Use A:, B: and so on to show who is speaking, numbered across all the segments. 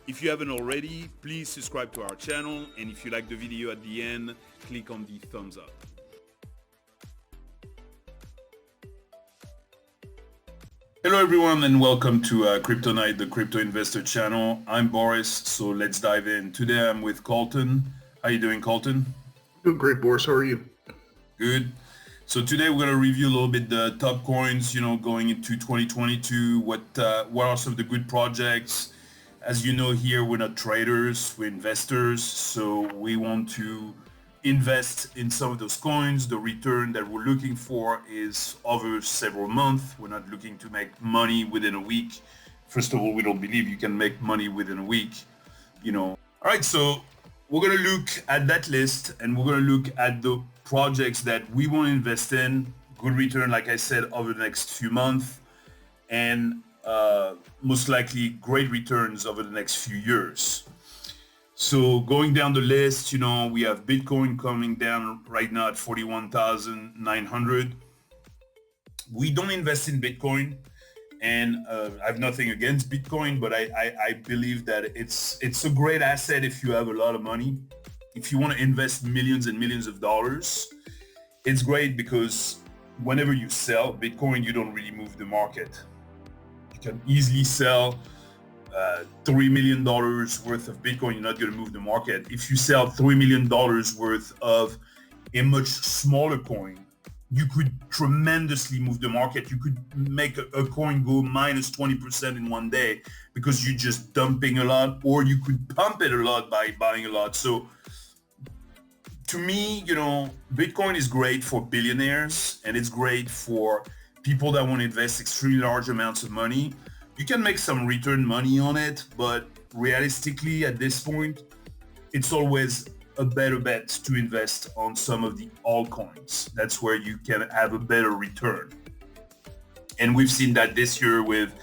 A: If you haven't already, please subscribe to our channel, and if you like the video at the end, click on the thumbs up. Hello everyone and welcome to Crypto Night, the crypto investor channel. I'm Boris, so let's dive in. Today I'm with Colton. How you doing, Colton?
B: Doing great, Boris. How are you?
A: Good. So today we're going to review a little bit the top coins, going into 2022. What are some of the good projects? As you know, here we're not traders, we're investors. So we want to invest in some of those coins. The return that we're looking for is over several months. We're not looking to make money within a week. First of all, we don't believe you can make money within a week. All right, so we're going to look at that list and we're going to look at the projects that we want to invest in. Good return, like I said, over the next few months, and most likely great returns over the next few years. So going down the list, we have Bitcoin coming down right now at 41,900. We don't invest in Bitcoin, and I have nothing against Bitcoin, but I believe that it's a great asset if you have a lot of money. If you want to invest millions and millions of dollars, it's great because whenever you sell Bitcoin, you don't really move the market. You can easily sell $3 million worth of Bitcoin. You're not going to move the market. If you sell $3 million worth of a much smaller coin, you could tremendously move the market. You could make a coin go minus 20% in one day because you're just dumping a lot, or you could pump it a lot by buying a lot. So to me, Bitcoin is great for billionaires, and it's great for people that want to invest extremely large amounts of money. You can make some return money on it, but realistically at this point, it's always a better bet to invest on some of the altcoins. That's where you can have a better return. And we've seen that this year with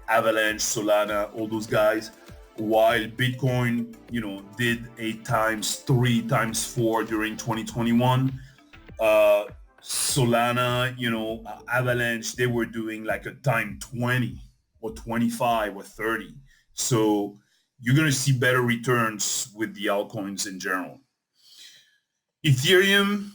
A: Avalanche, Solana, all those guys. While Bitcoin, did a ×3, ×4 during 2021, Solana, Avalanche, they were doing like a ×20 or 25 or 30. So you're going to see better returns with the altcoins in general. Ethereum,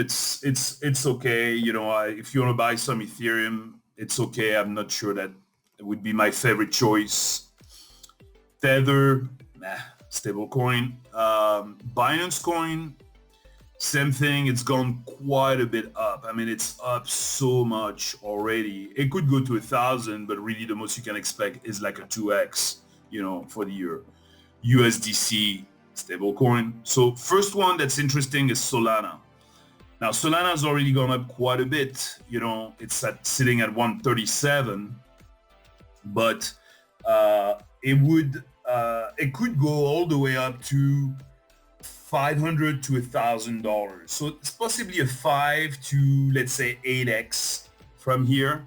A: it's okay. If you want to buy some Ethereum, it's okay. I'm not sure that it would be my favorite choice. Tether, stable coin. Binance Coin, same thing. It's gone quite a bit up. It's up so much already. It could go to 1,000, but really the most you can expect is like a 2x, for the year. USDC, stable coin. So first one that's interesting is Solana. Now Solana has already gone up quite a bit. It's sitting at 137, but it could go all the way up to $500 to $1,000. So it's possibly a 5 to, let's say, 8x from here,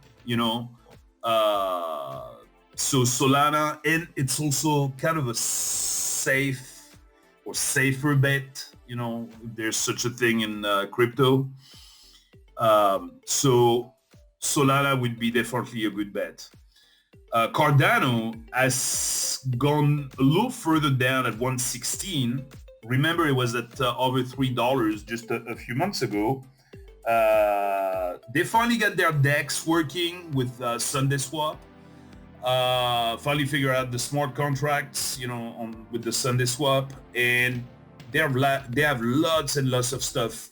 A: So Solana, and it's also kind of a safe or safer bet, if there's such a thing in crypto. So Solana would be definitely a good bet. Cardano has gone a little further down at 116. Remember, it was at over $3 just a few months ago. They finally got their DEX working with Sunday Swap. Finally figure out the smart contracts, with the Sunday Swap, and they have lots and lots of stuff,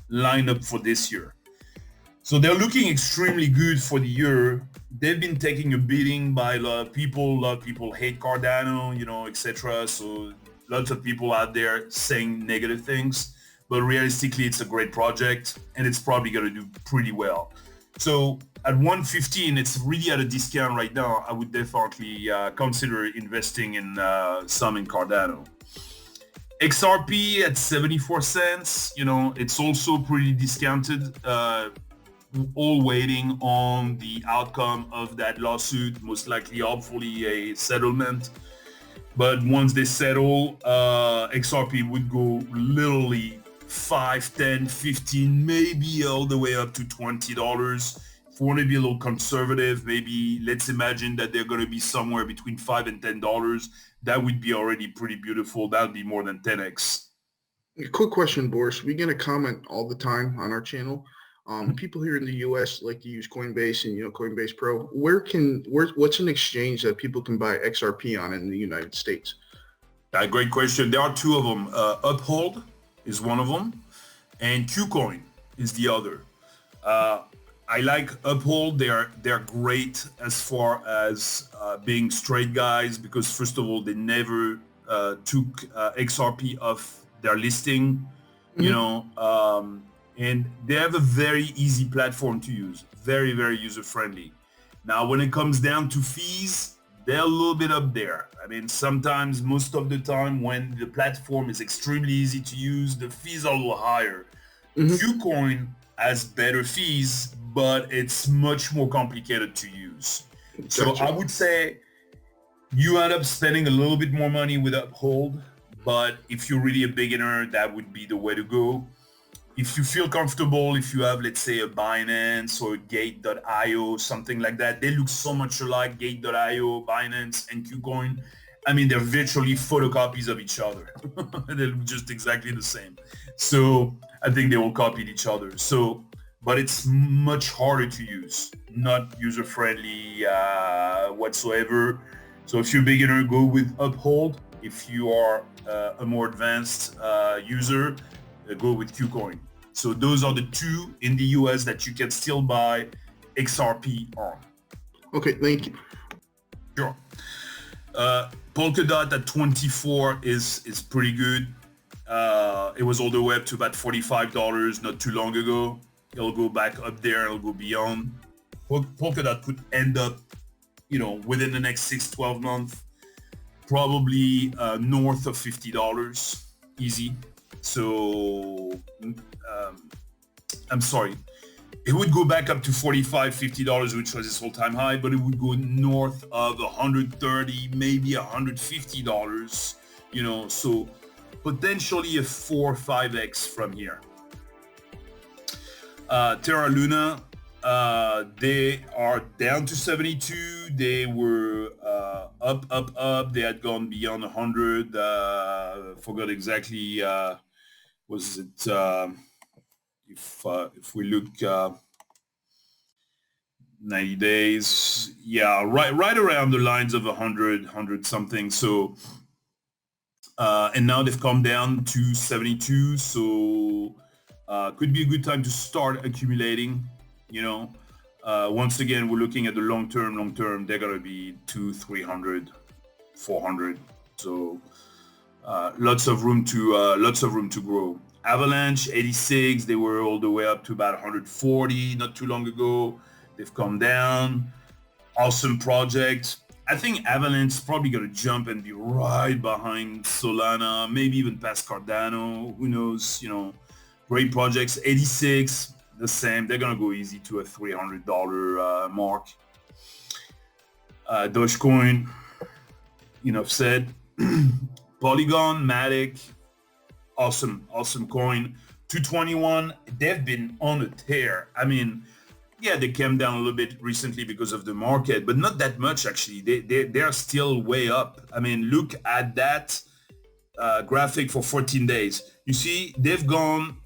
A: lined up for this year. So they're looking extremely good for the year. They've been taking a beating by a lot of people. A lot of people hate Cardano, etc. So lots of people out there saying negative things. But realistically, it's a great project, and it's probably going to do pretty well. So at 115, it's really at a discount right now. I would definitely consider investing in some in Cardano. XRP at 74 cents, it's also pretty discounted. All waiting on the outcome of that lawsuit, most likely, hopefully, a settlement. But once they settle, XRP would go literally 5, 10, 15, maybe all the way up to $20. if we want to be a little conservative, maybe let's imagine that they're going to be somewhere between $5 and $10. That would be already pretty beautiful. That would be more than 10x.
B: Quick question, Boris. We get a comment all the time on our channel. People here in the U.S. like to use Coinbase and Coinbase Pro. What's an exchange that people can buy XRP on in the United States?
A: Great question. There are two of them. Uphold is one of them, and KuCoin is the other. I like Uphold. They're great as far as being straight guys because first of all, they never took XRP off their listing, and they have a very easy platform to use, very, very user-friendly. Now, when it comes down to fees, they're a little bit up there. I mean, sometimes, most of the time, when the platform is extremely easy to use, the fees are a little higher. KuCoin has better fees, but it's much more complicated to use. So I would say you end up spending a little bit more money with Uphold, but if you're really a beginner, that would be the way to go. If you feel comfortable, if you have, let's say, a Binance or a Gate.io, something like that, they look so much alike, Gate.io, Binance, and KuCoin. I mean, they're virtually photocopies of each other. They look just exactly the same. So I think they all copied each other. So, but it's much harder to use, not user-friendly whatsoever. So if you're a beginner, go with Uphold. If you are a more advanced user, go with KuCoin. So those are the two in the US that you can still buy XRP on.
B: Okay, thank you.
A: Sure. Polkadot at 24 is pretty good. It was all the way up to about $45 not too long ago. It'll go back up there. It'll go beyond. Polkadot could end up, within the next 6-12 months, probably north of $50, easy. So, I'm sorry. It would go back up to $45, $50, which was its all-time high, but it would go north of $130, maybe $150, so potentially a 4 or 5x from here. Terra Luna, they are down to 72. They were up. They had gone beyond 100. Forgot exactly. Was it? If we look 90 days, yeah, right around the lines of 100 something. So, and now they've come down to 72. So, could be a good time to start accumulating. Once again, we're looking at the long term. They're gonna be 200, 300, 400. So, lots of room to grow. Avalanche 86, they were all the way up to about 140 not too long ago. They've come down. Awesome project. I think Avalanche is probably going to jump and be right behind Solana, maybe even past Cardano. Who knows? Great projects. 86, the same. They're going to go easy to a $300 mark. Dogecoin, enough said. Polygon, Matic, awesome coin. 221, they've been on a tear. I mean, yeah, they came down a little bit recently because of the market, but not that much actually. They're still way up. I mean, look at that graphic for 14 days. You see,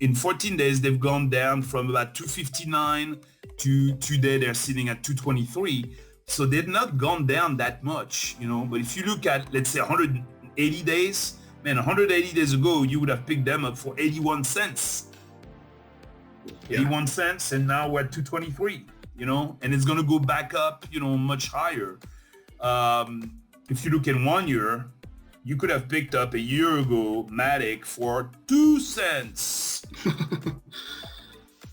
A: in 14 days, they've gone down from about 259 to today they're sitting at 223. So they've not gone down that much, but if you look at, let's say 180 days, man, 180 days ago, you would have picked them up for 81 cents. Yeah. 81 cents, and now we're at 223, and it's going to go back up, much higher. If you look in 1 year, you could have picked up a year ago Matic for 2 cents.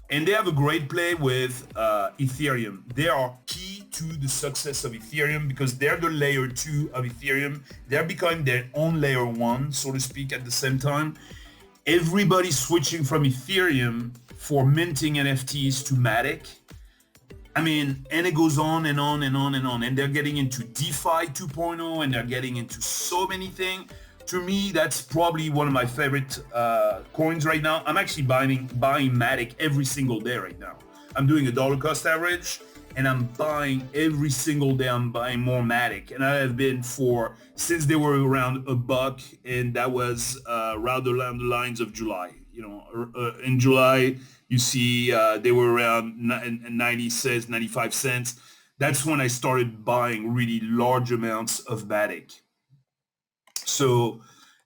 A: And they have a great play with Ethereum. They are key to the success of Ethereum because they're the layer 2 of Ethereum. They're becoming their own layer 1, so to speak, at the same time. Everybody's switching from Ethereum for minting NFTs to Matic. I mean, and it goes on and on and on and on. And they're getting into DeFi 2.0 and they're getting into so many things. To me, that's probably one of my favorite coins right now. I'm actually buying Matic every single day right now. I'm doing a dollar cost average. and I'm buying every single day. I'm buying more Matic, and I have been since they were around $1, and that was rather along the lines of July. In July, you see they were around 90 cents, 95 cents. That's when I started buying really large amounts of Matic. So,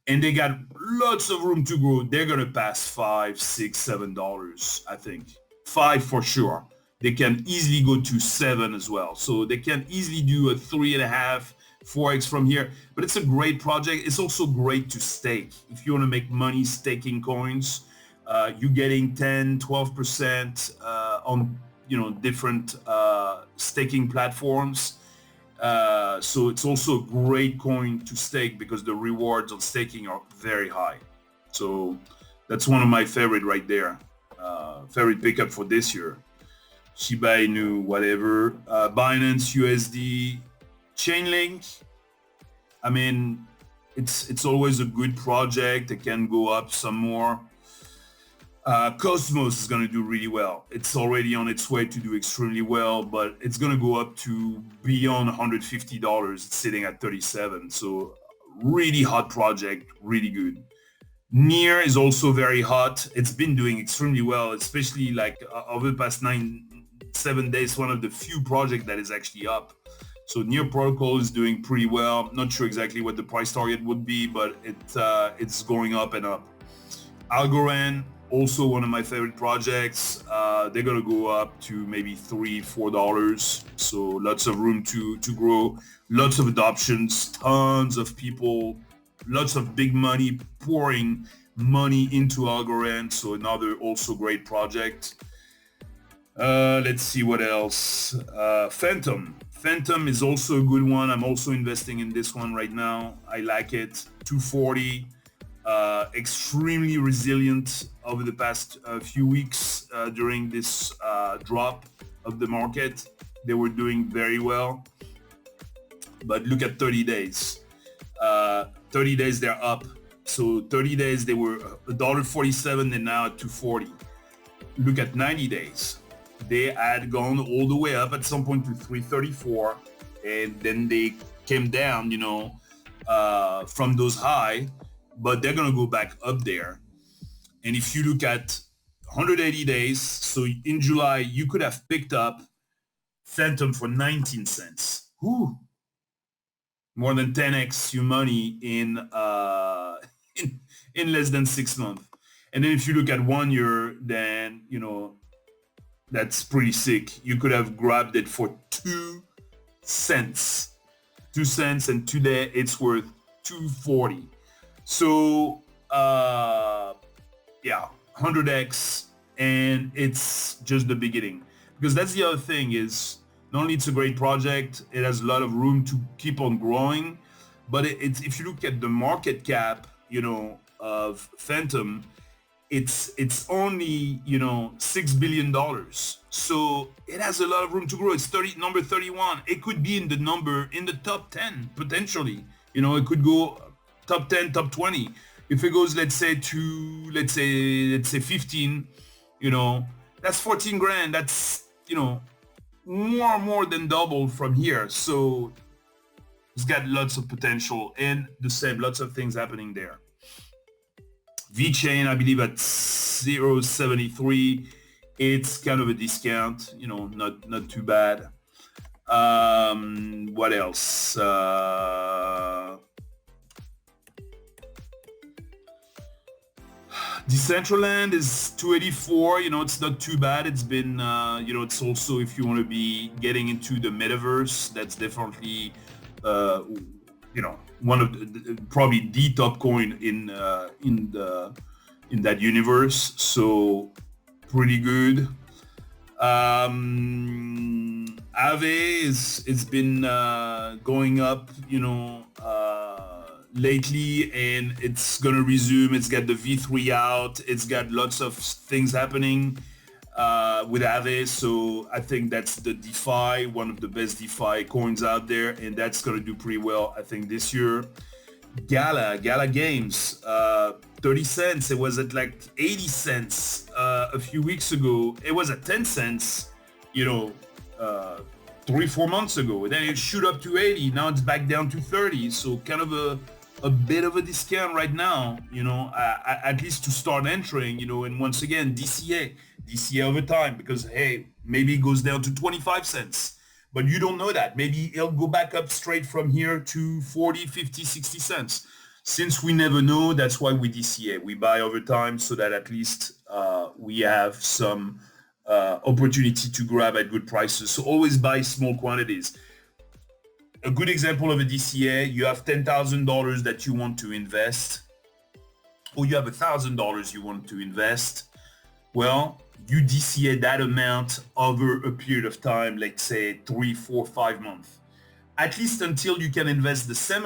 A: and they got lots of room to grow. They're gonna pass $5, $6, $7, I think. 5 for sure. They can easily go to 7 as well. So they can easily do a 3.5, 4x from here. But it's a great project. It's also great to stake. If you want to make money staking coins, you're getting 10, 12% on different staking platforms. So it's also a great coin to stake because the rewards on staking are very high. So that's one of my favorite right there. Favorite pickup for this year. Shiba Inu, whatever. Binance USD, Chainlink. I mean, it's always a good project. It can go up some more. Cosmos is going to do really well. It's already on its way to do extremely well, but it's going to go up to beyond $150. It's sitting at 37. So really hot project, really good. Near is also very hot. It's been doing extremely well, especially like over the past 7 days, one of the few projects that is actually up. So Near Protocol is doing pretty well. Not sure exactly what the price target would be, but it's going up and up. Algorand, also one of my favorite projects. They're gonna go up to maybe $3, $4. So lots of room to grow, lots of adoptions, tons of people, lots of big money pouring money into Algorand. So another also great project. Let's see what else. Phantom. Phantom is also a good one. I'm also investing in this one right now. I like it. 240. Extremely resilient over the past few weeks during this drop of the market. They were doing very well. But look at 30 days. 30 days they're up. So 30 days they were $1.47 and now at 240. Look at 90 days. They had gone all the way up at some point to 334, and then they came down, from those high, but they're gonna go back up there. And if you look at 180 days, so in July you could have picked up Phantom for 19 cents. Whew. More than 10x your money in less than 6 months. And then if you look at 1 year, then that's pretty sick. You could have grabbed it for 2 cents. 2 cents, and today it's worth 240. So yeah, 100x, and it's just the beginning. Because that's the other thing is, not only it's a great project, it has a lot of room to keep on growing, but it's if you look at the market cap, of Phantom, it's only $6 billion. So it has a lot of room to grow. It's number 31. It could be in the top 10 potentially. It could go top 10, top 20. If it goes, let's say 15, that's 14 grand. That's more than double from here. So it's got lots of potential, and the same, lots of things happening there. VeChain, I believe at 0.73, it's kind of a discount, not too bad. What else? Decentraland is 284. It's not too bad. It's been, it's also, if you want to be getting into the metaverse, that's definitely, one of probably the top coin in that universe. So pretty good. Aave it's been going up, lately, and it's gonna resume. It's got the V3 out. It's got lots of things happening with Aave. So I think that's the DeFi, one of the best DeFi coins out there, and that's gonna do pretty well, I think, this year. Gala Games, 30 cents. It was at like 80 cents a few weeks ago. It was at 10 cents, uh, 3-4 months ago. Then it shoot up to 80. Now it's back down to 30. So kind of a bit of a discount right now, at least to start entering, and once again, DCA over time, because hey, maybe it goes down to 25 cents, but you don't know that. Maybe it'll go back up straight from here to 40, 50, 60 cents. Since we never know, that's why we DCA. We buy over time so that at least we have some opportunity to grab at good prices. So always buy small quantities. A good example of a DCA, you have $10,000 that you want to invest, or you have $1,000 you want to invest. Well, you DCA that amount over a period of time, let's say 3, 4, 5 months, at least until you can invest the same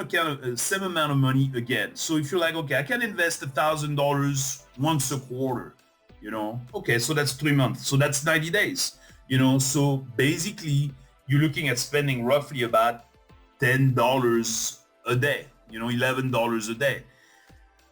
A: amount of money again. So if you're like, okay, I can invest $1,000 once a quarter, okay, so that's 3 months. So that's 90 days, so basically you're looking at spending roughly about $10 a day, $11 a day.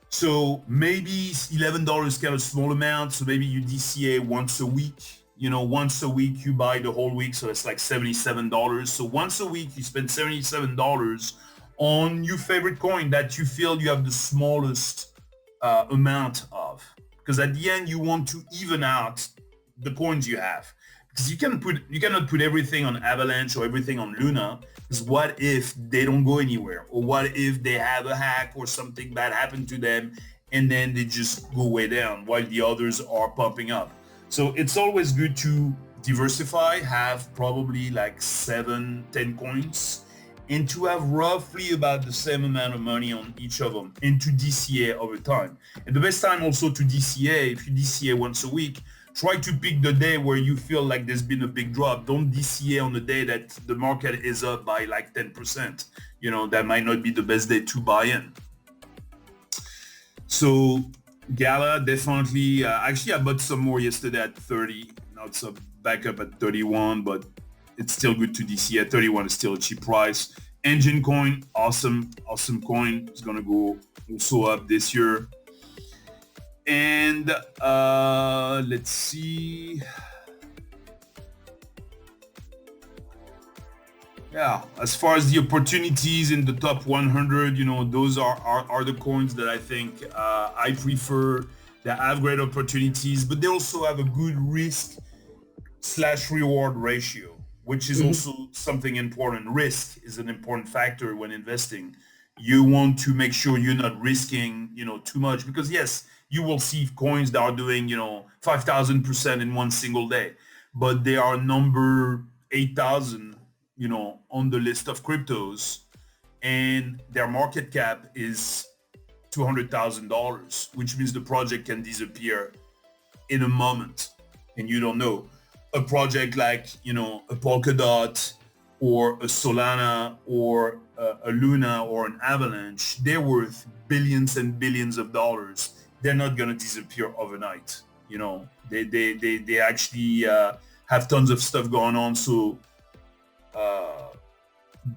A: So maybe $11 is kind of small amount. So maybe you DCA once a week, once a week you buy the whole week. So it's like $77. So once a week you spend $77 on your favorite coin that you feel you have the smallest amount of. Because at the end you want to even out the coins you have. Because you cannot put everything on Avalanche or everything on Luna. Because what if they don't go anywhere? Or what if they have a hack or something bad happen to them and then they just go way down while the others are pumping up? So it's always good to diversify, have probably like 7, 10 coins, and to have roughly about the same amount of money on each of them, and to DCA over time. And the best time also to DCA, if you DCA once a week, try to pick the day where you feel like there's been a big drop. Don't DCA on the day that the market is up by like 10%. That might not be the best day to buy in. So Gala, definitely. Actually, I bought some more yesterday at 30. Now it's back up at 31, but it's still good to DCA. At 31 is still a cheap price. Engine Coin, awesome coin. It's going to go also up this year. And let's see. Yeah, as far as the opportunities in the top 100, those are the coins that I think I prefer, that have great opportunities, but they also have a good risk/reward ratio, which is also something important. Risk is an important factor when investing. You want to make sure you're not risking, too much, because yes, you will see coins that are doing, 5,000% in one single day, but they are number 8,000, on the list of cryptos, and their market cap is $200,000, which means the project can disappear in a moment, and you don't know. A project like, a Polkadot or a Solana or a Luna or an Avalanche, they're worth billions and billions of dollars. They're not going to disappear overnight. They actually have tons of stuff going on. So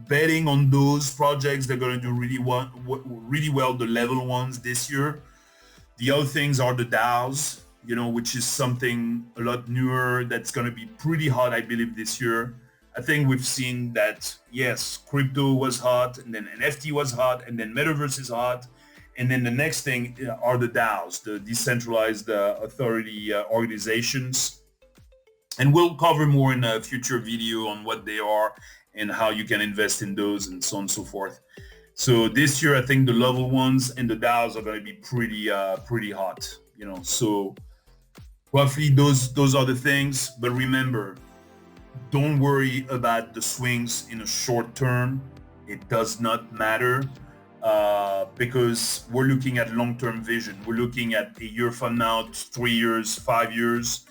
A: betting on those projects, they're going to do really well, the level ones this year. The other things are the DAOs, which is something a lot newer that's going to be pretty hot, I believe, this year. I think we've seen that, yes, crypto was hot, and then NFT was hot, and then metaverse is hot. And then the next thing are the DAOs, the decentralized authority organizations. And we'll cover more in a future video on what they are and how you can invest in those and so on and so forth. So this year, I think the level ones and the DAOs are going to be pretty hot, So roughly those are the things. But remember, don't worry about the swings in a short term. It does not matter. Because we're looking at long-term vision. We're looking at a year from now, 3 years, 5 years,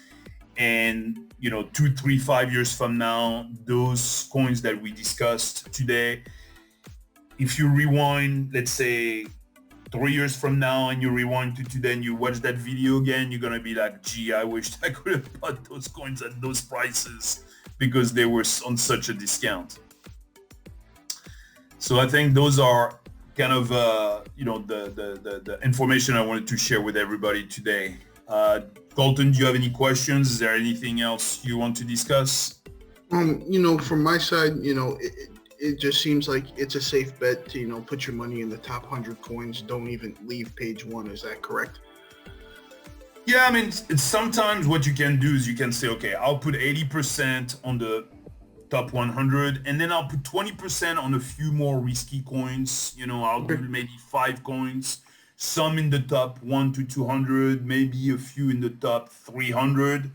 A: and 2, 3, 5 years from now, those coins that we discussed today, if you rewind, let's say 3 years from now, and you rewind to today and you watch that video again, you're gonna be like, gee, I wish I could have bought those coins at those prices because they were on such a discount. So I think those are kind of the information I wanted to share with everybody today. Colton, do you have any questions? Is there anything else you want to discuss?
B: From my side, it just seems like it's a safe bet to, put your money in the top 100 coins. Don't even leave page one. Is that correct?
A: Yeah, I mean, it's sometimes what you can do is you can say, okay, I'll put 80% on the top 100, and then I'll put 20% on a few more risky coins. I'll do
B: Okay.
A: maybe 5 coins, some in the top 1 to 200, maybe a few in the top 300.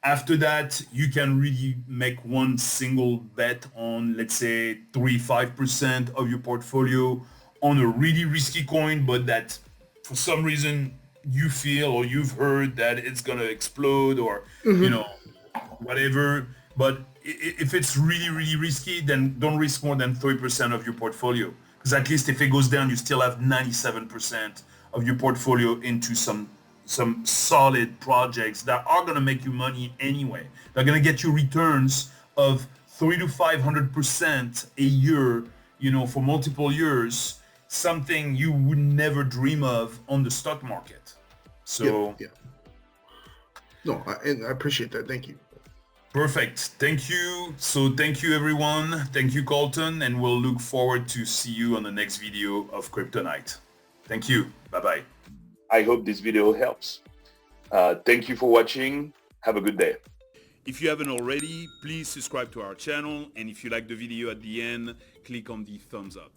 A: After that, you can really make one single bet on, let's say, 5% of your portfolio on a really risky coin, but that for some reason you feel or you've heard that it's gonna explode or, you
B: Mm-hmm.
A: know, whatever. But if it's really, really risky, then don't risk more than 30% of your portfolio. Because at least if it goes down, you still have 97% of your portfolio into some solid projects that are going to make you money anyway. They're going to get you returns of 300 to 500% a year, for multiple years, something you would never dream of on the stock market.
B: Yep.
A: So
B: Yeah. No, and I appreciate that. Thank you.
A: perfect. Thank you. So thank you everyone. Thank you, Colton, and we'll look forward to see you on the next video of Kryptonite. Thank you. Bye-bye. I hope this video helps. Thank you for watching. Have a good day. If you haven't already, please subscribe to our channel. And if you like the video at the end, click on the thumbs up.